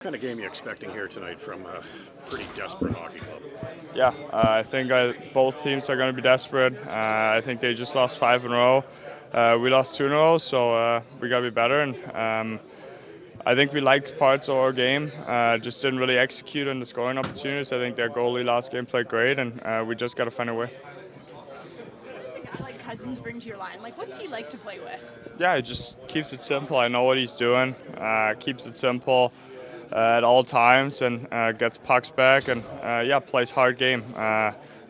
What kind of game are you expecting here tonight from a pretty desperate hockey club? Yeah, I think both teams are going to be desperate. I think they just lost 5 in a row. We lost 2 in a row, so we got to be better. And I think we liked parts of our game, just didn't really execute on the scoring opportunities. I think their goalie last game played great, and we just got to find a way. What does a guy like Cousins bring to your line? Like, what's he like to play with? Yeah, he just keeps it simple. I know what he's doing. Keeps it simple at all times, and gets pucks back, and plays hard game.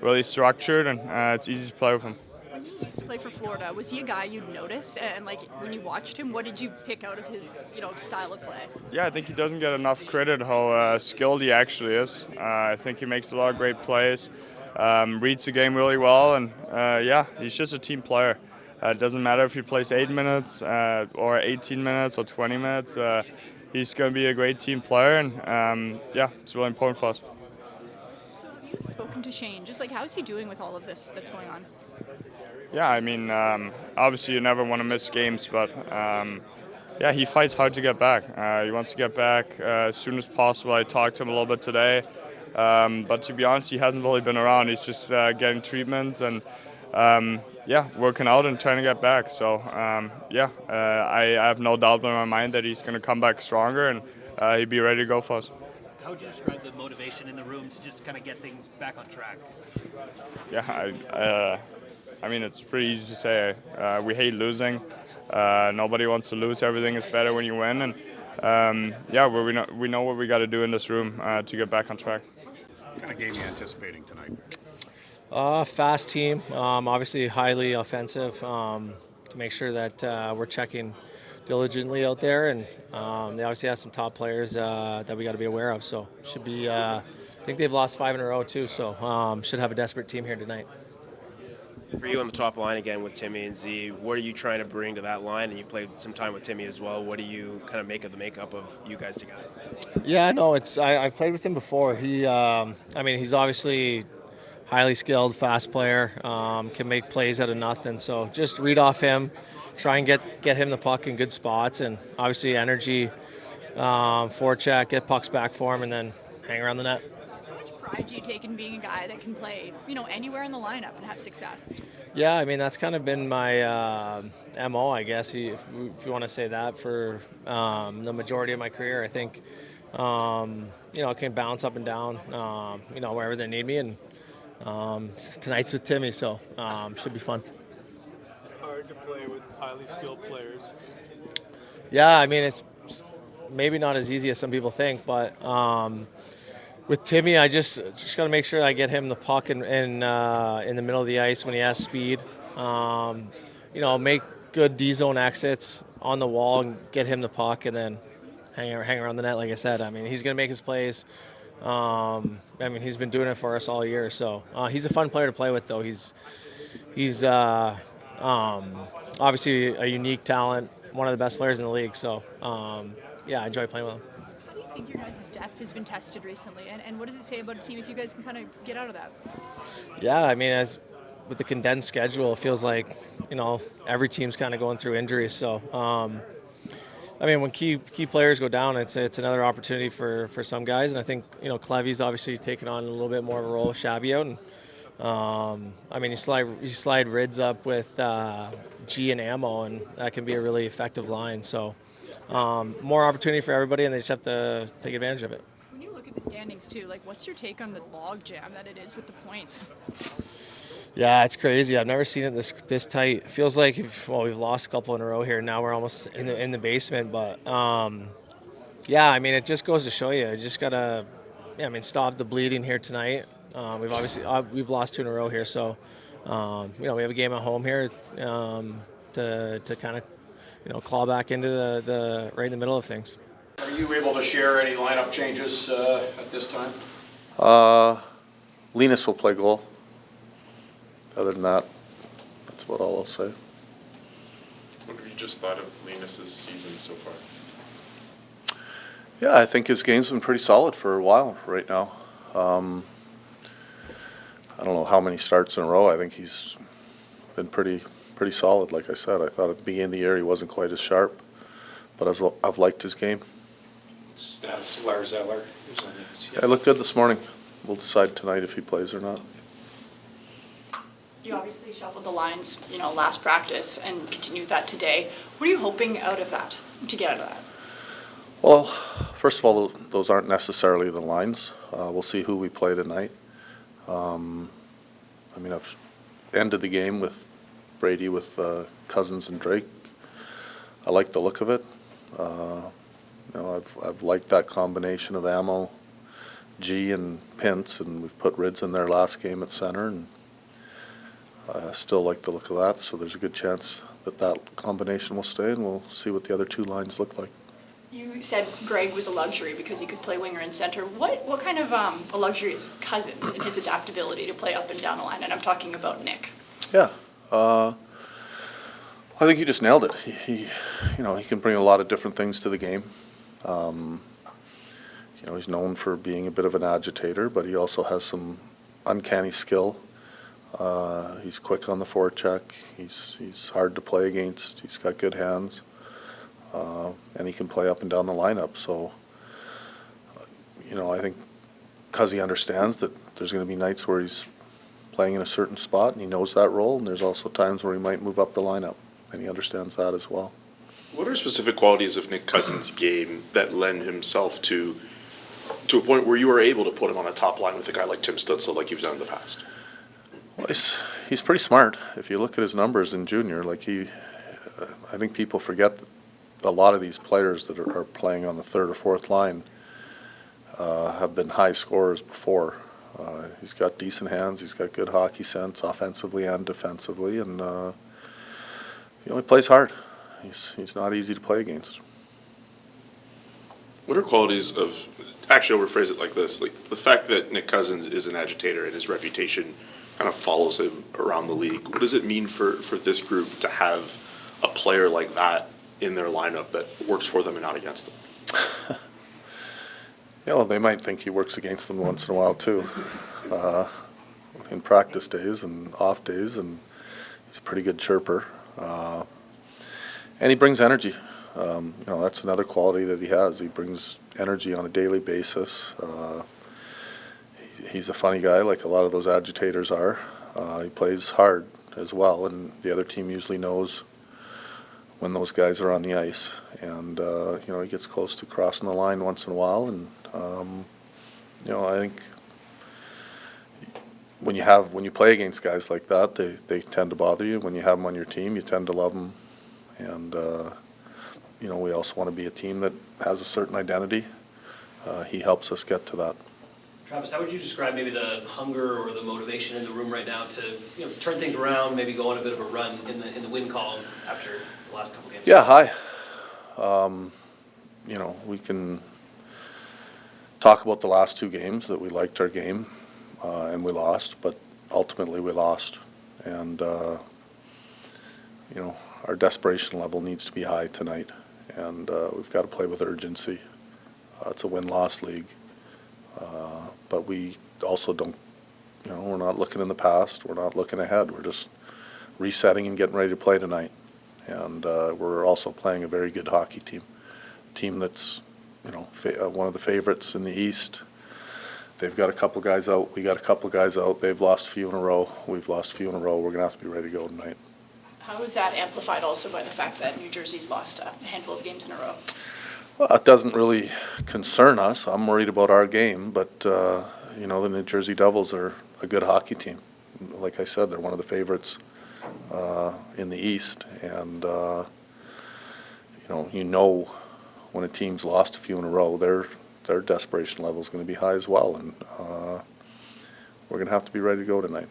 Really structured, and it's easy to play with him. When he used to play for Florida, was he a guy you'd notice? And like when you watched him, what did you pick out of his, style of play? Yeah, I think he doesn't get enough credit how skilled he actually is. I think he makes a lot of great plays, reads the game really well, and he's just a team player. It doesn't matter if he plays 8 minutes or 18 minutes or 20 minutes. He's going to be a great team player, and it's really important for us. So have you spoken to Shane? Just like, how's he doing with all of this that's going on? Yeah, I mean, obviously you never want to miss games, but he fights hard to get back. He wants to get back as soon as possible. I talked to him a little bit today, but to be honest, he hasn't really been around. He's just getting treatments and working out and trying to get back. So I have no doubt in my mind that he's going to come back stronger, and he'll be ready to go for us. How would you describe the motivation in the room to just kind of get things back on track? Yeah, I mean, it's pretty easy to say. We hate losing. Nobody wants to lose. Everything is better when you win. And we know what we got to do in this room to get back on track. What kind of game are you anticipating tonight? Fast team, obviously highly offensive. To make sure that we're checking diligently out there, and they obviously have some top players that we got to be aware of. So should be. I think they've lost 5 in a row too. So should have a desperate team here tonight. For you on the top line again with Timmy and Z, what are you trying to bring to that line? And you played some time with Timmy as well. What do you kind of make of the makeup of you guys together? Yeah, no, I played with him before. He's obviously highly skilled, fast player, can make plays out of nothing. So just read off him, try and get him the puck in good spots, and obviously energy, forecheck, get pucks back for him, and then hang around the net. Pride do you take in being a guy that can play, anywhere in the lineup and have success? Yeah, I mean, that's kind of been my MO, I guess, if you want to say that, for the majority of my career. I think, I can bounce up and down, wherever they need me, and tonight's with Timmy, so should be fun. Is it hard to play with highly skilled players? Yeah, I mean, it's maybe not as easy as some people think, but with Timmy, I just got to make sure I get him the puck in the middle of the ice when he has speed. Make good D-zone exits on the wall and get him the puck, and then hang around the net, like I said. I mean, he's going to make his plays. He's been doing it for us all year. So he's a fun player to play with, though. He's obviously a unique talent, one of the best players in the league. So, I enjoy playing with him. How do you think your guys' depth has been tested recently? And what does it say about a team if you guys can kind of get out of that? Yeah, I mean, with the condensed schedule, it feels like, every team's kind of going through injuries. So, when key players go down, it's another opportunity for some guys, and I think Clevy's obviously taken on a little bit more of a role with Shabby out, and you slide Rids up with G and Ammo, and that can be a really effective line. So more opportunity for everybody, and they just have to take advantage of it. When you look at the standings too, like, what's your take on the log jam that it is with the points? Yeah, it's crazy. I've never seen it this tight. It feels like we've lost a couple in a row here. Now we're almost in the basement. But it just goes to show you just gotta, stop the bleeding here tonight. We've lost 2 in a row here, so we have a game at home here to kind of claw back into the right in the middle of things. Are you able to share any lineup changes at this time? Linus will play goal. Other than that, that's about all I'll say. What have you just thought of Linus's season so far? Yeah, I think his game's been pretty solid for a while right now. I don't know how many starts in a row. I think he's been pretty solid, like I said. I thought at the beginning of the year he wasn't quite as sharp, but I've liked his game. Status Lars Eller. Yeah, he looked good this morning. We'll decide tonight if he plays or not. You obviously shuffled the lines, last practice and continued that today. What are you hoping out of that, to get out of that? Well, first of all, those aren't necessarily the lines. We'll see who we play tonight. I've ended the game with Brady, with Cousins and Drake. I like the look of it. I've liked that combination of Ammo, G, and Pintz, and we've put Rids in there last game at center, and I still like the look of that. So there's a good chance that combination will stay, and we'll see what the other two lines look like. You said Greg was a luxury because he could play winger and center. What kind of a luxury is Cousins in his adaptability to play up and down the line? And I'm talking about Nick. Yeah, I think he just nailed it. He can bring a lot of different things to the game. He's known for being a bit of an agitator, but he also has some uncanny skill. He's quick on the forecheck. He's hard to play against. He's got good hands. And he can play up and down the lineup. So, I think Cuzzy understands that there's going to be nights where he's playing in a certain spot, and he knows that role, and there's also times where he might move up the lineup, and he understands that as well. What are specific qualities of Nick Cousins' game that lend himself to a point where you are able to put him on a top line with a guy like Tim Stützle like you've done in the past? Well, he's pretty smart. If you look at his numbers in junior, I think people forget that a lot of these players that are playing on the third or fourth line have been high scorers before. He's got decent hands. He's got good hockey sense, offensively and defensively, and he plays hard. He's not easy to play against. What are qualities of, actually I'll rephrase it like this, like the fact that Nick Cousins is an agitator and his reputation kind of follows him around the league, what does it mean for this group to have a player like that in their lineup that works for them and not against them? They might think he works against them once in a while too, in practice days and off days, and he's a pretty good chirper. And he brings energy. That's another quality that he has. He brings energy on a daily basis. He's a funny guy, like a lot of those agitators are. He plays hard as well, and the other team usually knows when those guys are on the ice. And, he gets close to crossing the line once in a while. And, I think when you play against guys like that, they tend to bother you. When you have them on your team, you tend to love them. And, we also want to be a team that has a certain identity. He helps us get to that. Travis, how would you describe maybe the hunger or the motivation in the room right now to turn things around, maybe go on a bit of a run in the win column after the last couple games? Yeah, hi. We can talk about the last two games, that we liked our game and we lost, but ultimately we lost. And, our desperation level needs to be high tonight, and we've got to play with urgency. It's a win-loss league, but we also don't, we're not looking in the past, we're not looking ahead, we're just resetting and getting ready to play tonight. And we're also playing a very good hockey team that's, one of the favorites in the East. They've got a couple guys out, we got a couple guys out, they've lost a few in a row, we've lost a few in a row, we're going to have to be ready to go tonight. How is that amplified also by the fact that New Jersey's lost a handful of games in a row? Well, it doesn't really concern us. I'm worried about our game, but, the New Jersey Devils are a good hockey team. Like I said, they're one of the favorites in the East, and, when a team's lost a few in a row, their desperation level is going to be high as well, and we're going to have to be ready to go tonight.